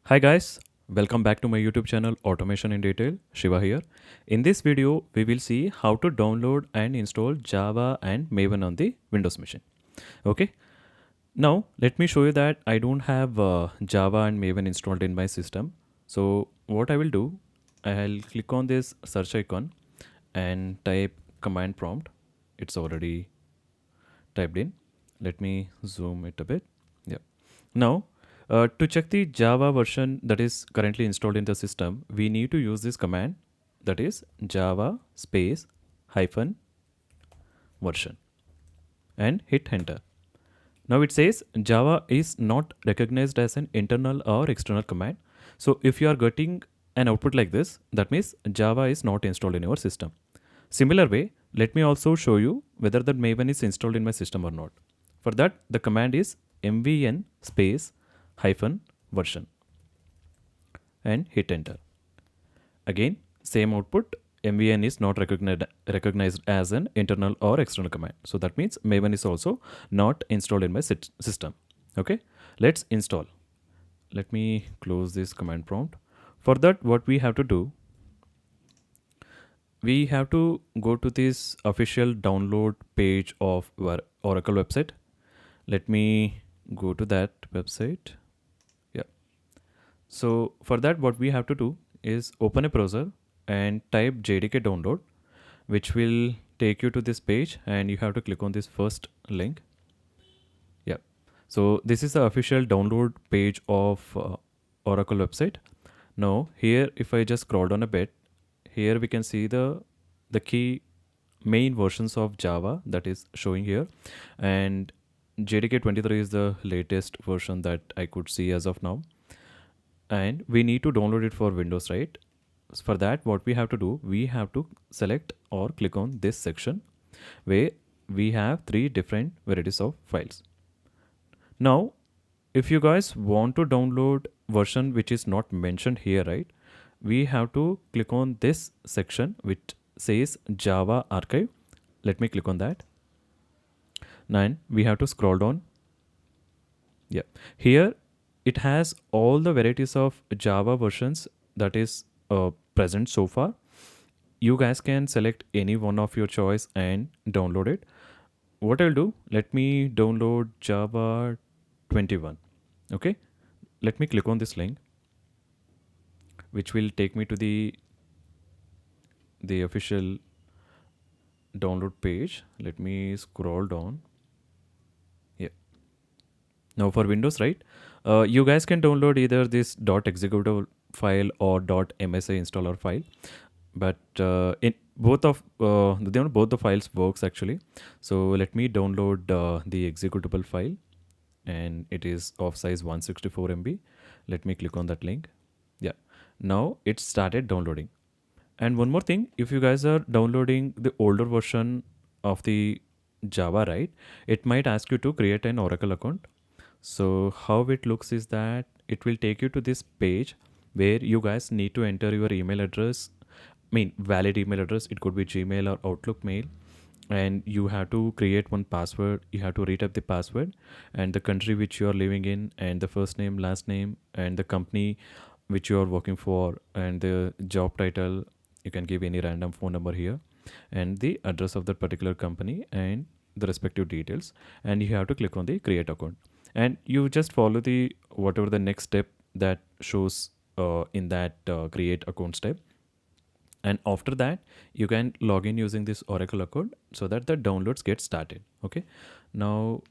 Hi guys, welcome back to my YouTube channel Automation in Detail. Shiva here. In this video, we will see how to download and install Java and Maven on the Windows machine. Okay, now let me show you that I don't have Java and Maven installed in my system. So what I will do, I'll click on this search icon and type command prompt. It's already typed in. Let me zoom it a bit. Yeah. Now, to check the Java version that is currently installed in the system, we need to use this command, that is Java space hyphen version, and hit enter. Now it says Java is not recognized as an internal or external command. So if you are getting an output like this, that means Java is not installed in your system. Similar way, let me also show you whether that Maven is installed in my system or not. For that, the command is mvn space hyphen version and hit enter. Again, same output, mvn is not recognized as an internal or external command. So that means Maven is also not installed in my system. Okay, let's install. Let me close this command prompt. For that, what we have to do, we have to go to this official download page of our Oracle website. Let me go to that website. Yeah. So for that, what we have to do is open a browser and type JDK download, which will take you to this page, and you have to click on this first link. Yeah. So this is the official download page of Oracle website. Now here, if I just scroll down a bit, here we can see the key main versions of Java that is showing here, and JDK 23 is the latest version that I could see as of now, and we need to download it for Windows, right? For that, what we have to do, we have to select or click on this section where we have three different varieties of files. Now if you guys want to download version which is not mentioned here, right, we have to click on this section which says Java archive. Let me click on that. Then we have to scroll down. Yeah, here it has all the varieties of Java versions that is present so far. You guys can select any one of your choice and download it. What I'll do, let me download Java 21. Okay, let me click on this link, which will take me to the official download page. Let me scroll down. Yeah. Now for Windows, right, you guys can download either this .executable file or .msi installer file, but in both the files works actually. So let me download the executable file, and it is of size 164 MB. Let me click on that link. Yeah. Now it started downloading. And one more thing, if you guys are downloading the older version of the Java, right, it might ask you to create an Oracle account. So how it looks is that it will take you to this page where you guys need to enter your email address, I mean valid email address. It could be Gmail or Outlook mail, and you have to create one password. You have to retype the password and the country which you are living in, and the first name, last name, and the company which you are working for, and the job title. You can give any random phone number here, and the address of that particular company, and the respective details, and you have to click on the create account, and you just follow the whatever the next step that shows in that create account step. And after that, you can log in using this Oracle account so that the downloads get started. Okay, now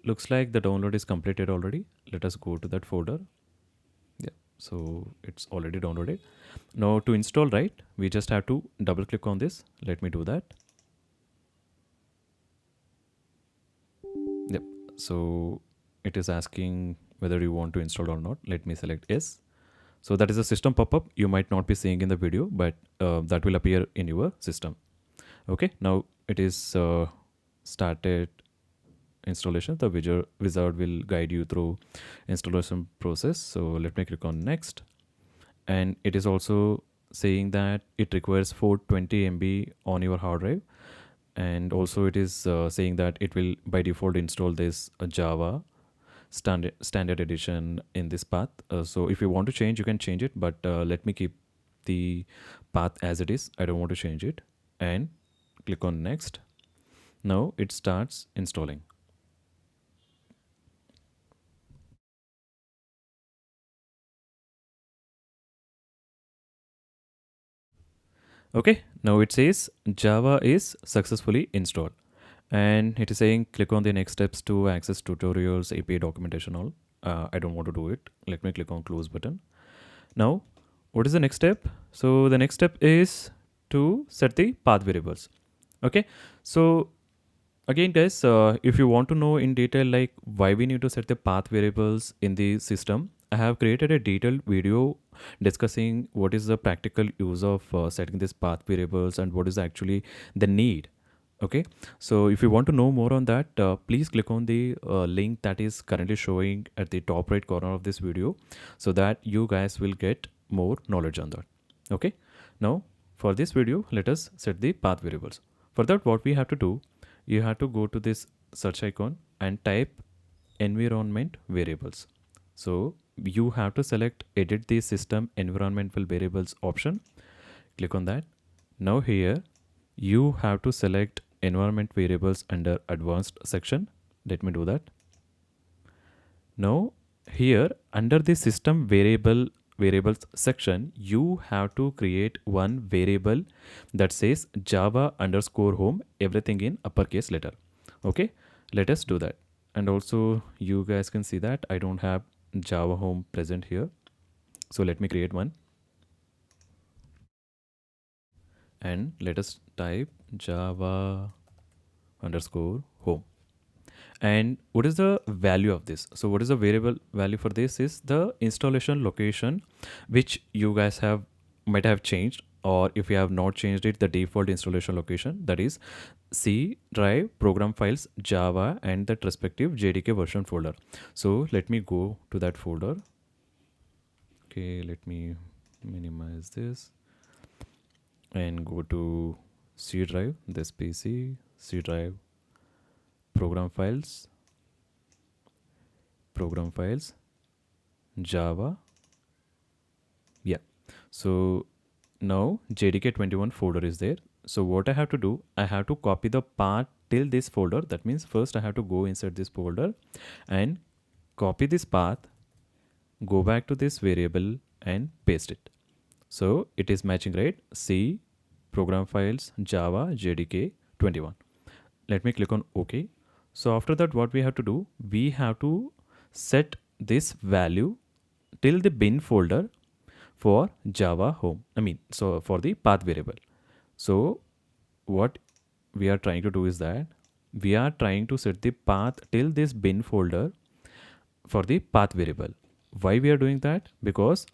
looks like the download is completed already. Let us go to that folder. Yeah, so it's already downloaded. Now to install, right, we just have to double click on this. Let me do that. Yep, so it is asking whether you want to install or not. Let me select yes. So that is a system pop-up you might not be seeing in the video, but that will appear in your system. Okay, now it is started installation. The wizard will guide you through installation process. So let me click on next, and it is also saying that it requires 420 MB on your hard drive, and also it is saying that it will by default install this Java standard edition in this path. So if you want to change, you can change it, but let me keep the path as it is. I don't want to change it. And click on next. Now it starts installing. Okay, now it says Java is successfully installed. And it is saying click on the next steps to access tutorials, API documentation, all. I don't want to do it. Let me click on close button. Now, what is the next step? So the next step is to set the path variables. Okay, so again guys, if you want to know in detail like why we need to set the path variables in the system, I have created a detailed video discussing what is the practical use of setting these path variables and what is actually the need. Okay, so if you want to know more on that, please click on the link that is currently showing at the top right corner of this video, so that you guys will get more knowledge on that. Okay, now for this video, let us set the path variables. For that, what we have to do, you have to go to this search icon and type environment variables. So you have to select edit the system environmental variables option. Click on that. Now here you have to select environment variables under advanced section. Let me do that. Now here under the system variables section, you have to create one variable that says Java underscore home, everything in uppercase letter. Okay, let us do that. And also you guys can see that I don't have Java home present here. So let me create one. And let us type Java underscore home. And what is the value of this? So what is the variable value for this is the installation location, which you guys have might have changed, or if you have not changed it, the default installation location, that is C drive program files Java and that respective JDK version folder. So let me go to that folder. Okay, let me minimize this and go to C drive, this PC, C drive, program files, Java. Yeah. So now jdk-21 folder is there. So what I have to do, I have to copy the path till this folder. That means first I have to go inside this folder and copy this path, go back to this variable and paste it. So it is matching, right? C program files Java jdk-21. Let me click on OK. So after that, what we have to do, we have to set this value till the bin folder for Java home. So for the path variable. So what we are trying to do is that we are trying to set the path till this bin folder for the path variable. Why we are doing that? Because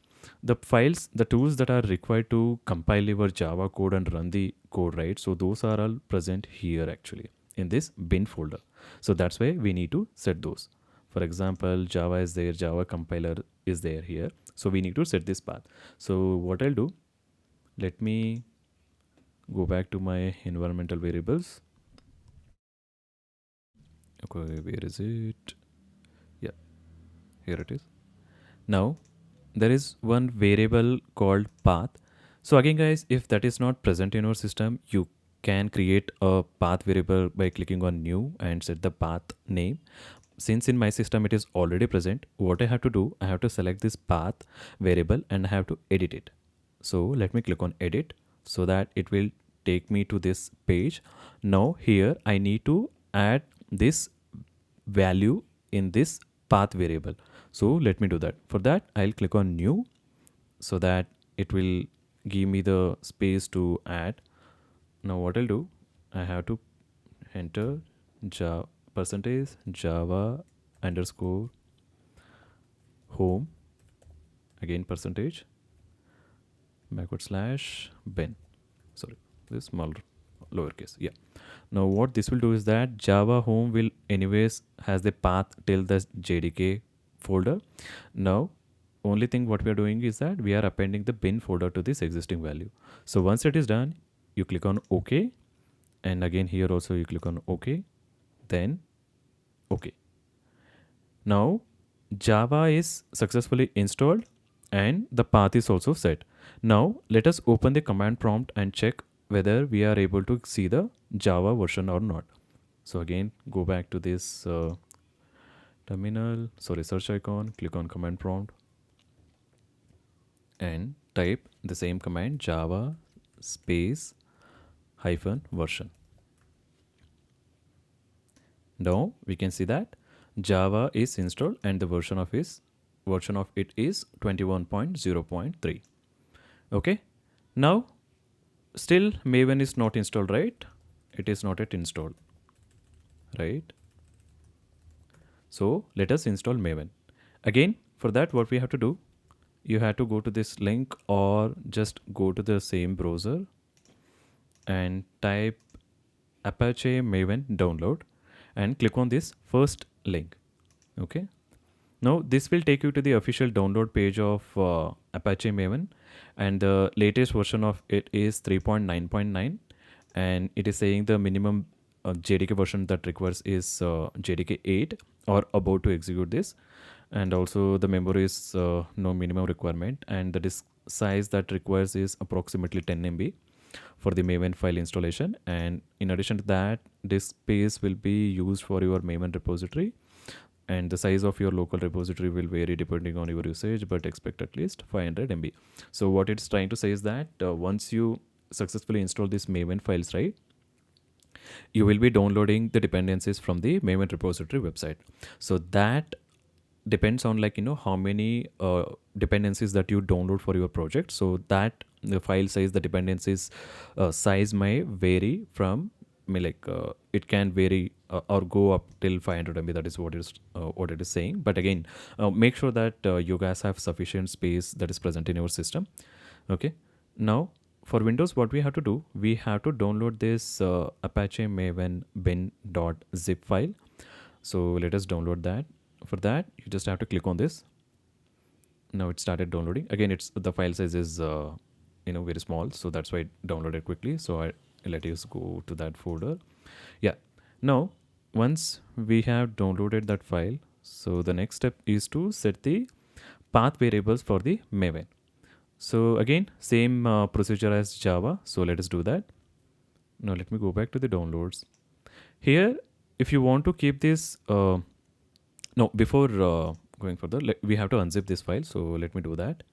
the files, the tools that are required to compile your Java code and run the code, right? So those are all present here actually in this bin folder. So that's why we need to set those. For example, Java is there, Java compiler is there here. So we need to set this path. So what I'll do, let me go back to my environmental variables. Okay, where is it? Yeah, here it is. Now there is one variable called path. So again guys, if that is not present in your system, you can create a path variable by clicking on new and set the path name. Since in my system it is already present, what I have to do, I have to select this path variable and I have to edit it. So let me click on edit so that it will take me to this page. Now here I need to add this value in this path variable. So let me do that. For that, I'll click on new so that it will give me the space to add. Now what I'll do, I have to enter percentage Java underscore home, again percentage backward slash bin. Sorry, this small lowercase. Yeah. Now what this will do is that Java home will anyways has the path till the JDK folder. Now only thing what we are doing is that we are appending the bin folder to this existing value. So once it is done, you click on OK, and again here also you click on OK, then OK. Now Java is successfully installed and the path is also set. Now let us open the command prompt and check whether we are able to see the Java version or not. So again, go back to this terminal, sorry, search icon, click on command prompt and type the same command, Java space hyphen version. Now we can see that Java is installed and the version of it is 21.0.3. Okay. Now still Maven is not installed, right? It is not yet installed, right? So let us install Maven. Again, for that what we have to do, you have to go to this link or just go to the same browser and type Apache Maven download and click on this first link. Okay. Now this will take you to the official download page of Apache Maven, and the latest version of it is 3.9.9, and it is saying the minimum JDK version that requires is JDK 8 or about to execute this, and also the memory is no minimum requirement, and the disk size that requires is approximately 10 MB for the Maven file installation. And in addition to that, disk space will be used for your Maven repository, and the size of your local repository will vary depending on your usage, but expect at least 500 MB. So what it's trying to say is that once you successfully install these Maven files, right, you will be downloading the dependencies from the Maven repository website. So that depends on, like, how many dependencies that you download for your project. So that the file size, the dependencies size may vary from, it can vary or go up till 500 MB. That is what it is saying. But again, make sure that you guys have sufficient space that is present in your system. Okay. Now for Windows, what we have to do, we have to download this Apache Maven bin.zip file. So let us download that. For that, you just have to click on this. Now it started downloading. Again, it's the file size is very small, so that's why it downloaded quickly. So I let us go to that folder. Yeah. Now once we have downloaded that file, so the next step is to set the path variables for the Maven. So again, same procedure as Java. So let us do that. Now let me go back to the downloads. Here, if you want to keep this, no, before going further, we have to unzip this file. So let me do that.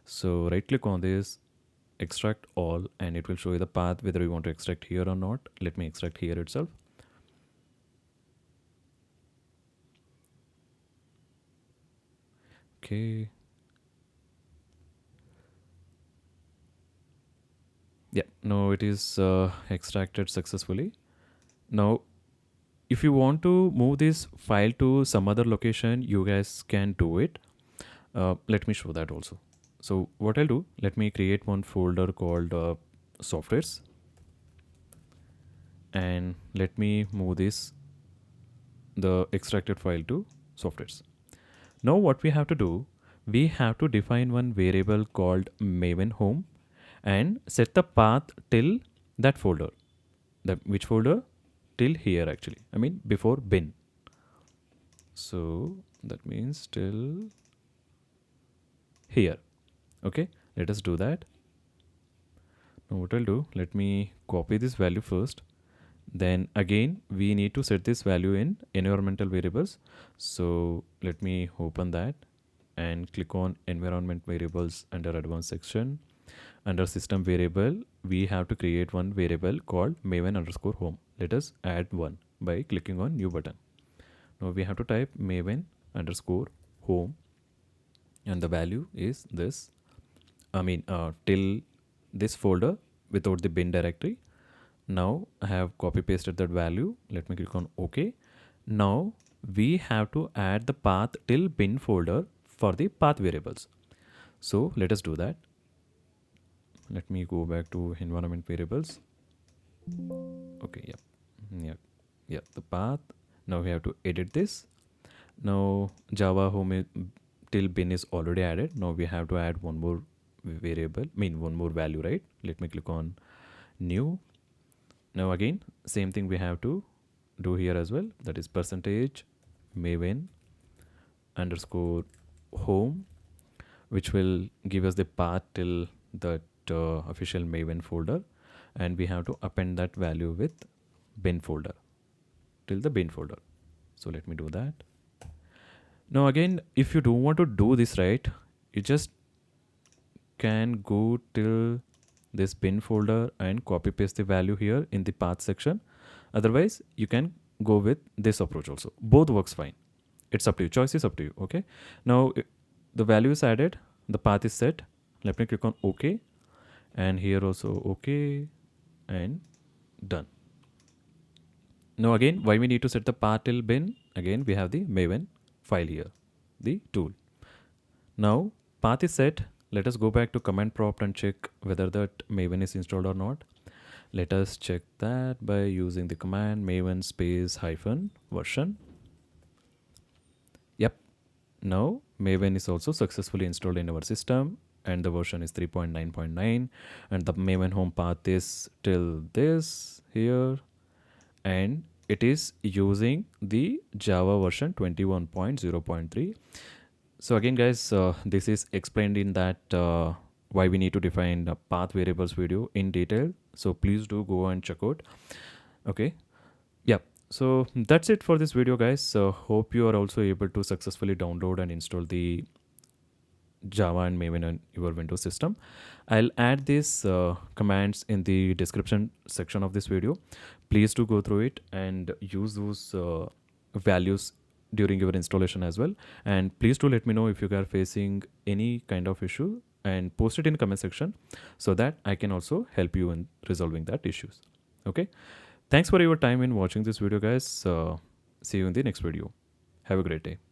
So right click on this, extract all, and it will show you the path whether you want to extract here or not. Let me extract here itself. Okay. Yeah, no, it is extracted successfully. Now, if you want to move this file to some other location, you guys can do it. Let me show that also. So what I'll do, let me create one folder called softwares, and let me move the extracted file to softwares. Now what we have to do, we have to define one variable called Maven home and set the path till that folder. Which folder? Till here actually. I mean before bin. So that means till here. Okay, let us do that. Now what I'll do, let me copy this value first. Then again, we need to set this value in environmental variables. So let me open that and click on environment variables under advanced section. Under system variable, we have to create one variable called Maven underscore home. Let us add one by clicking on new button. Now we have to type Maven underscore home, and the value is this. Till this folder without the bin directory. Now I have copy pasted that value. Let me click on OK. Now we have to add the path till bin folder for the path variables. So let us do that. Let me go back to environment variables. Okay, yeah, the path. Now we have to edit this. Now Java home till bin is already added. Now we have to add one more variable, one more value, right? Let me click on new. Now again, same thing we have to do here as well. That is percentage Maven underscore home, which will give us the path till that official Maven folder, and we have to append that value with bin folder till the bin folder. So let me do that. Now again, if you don't want to do this, right, you just can go till this bin folder and copy paste the value here in the path section. Otherwise, you can go with this approach also. Both works fine. It's up to you. Choice is up to you. Okay. Now the value is added, the path is set. Let me click on OK, and here also OK, and done. Now again, why we need to set the path till bin? Again, we have the Maven file here, the tool. Now path is set. Let us go back to command prompt and check whether that Maven is installed or not. Let us check that by using the command maven space hyphen version. Yep. Now Maven is also successfully installed in our system, and the version is 3.9.9, and the Maven home path is till this here, and it is using the Java version 21.0.3. So again guys, this is explained in that why we need to define path variables video in detail. So please do go and check out. Okay. Yeah. So that's it for this video guys. So hope you are also able to successfully download and install the Java and Maven on your Windows system. I'll add these commands in the description section of this video. Please do go through it and use those values during your installation as well. And please do let me know if you are facing any kind of issue, and post it in the comment section so that I can also help you in resolving that issues. Okay. Thanks for your time in watching this video guys. See you in the next video. Have a great day.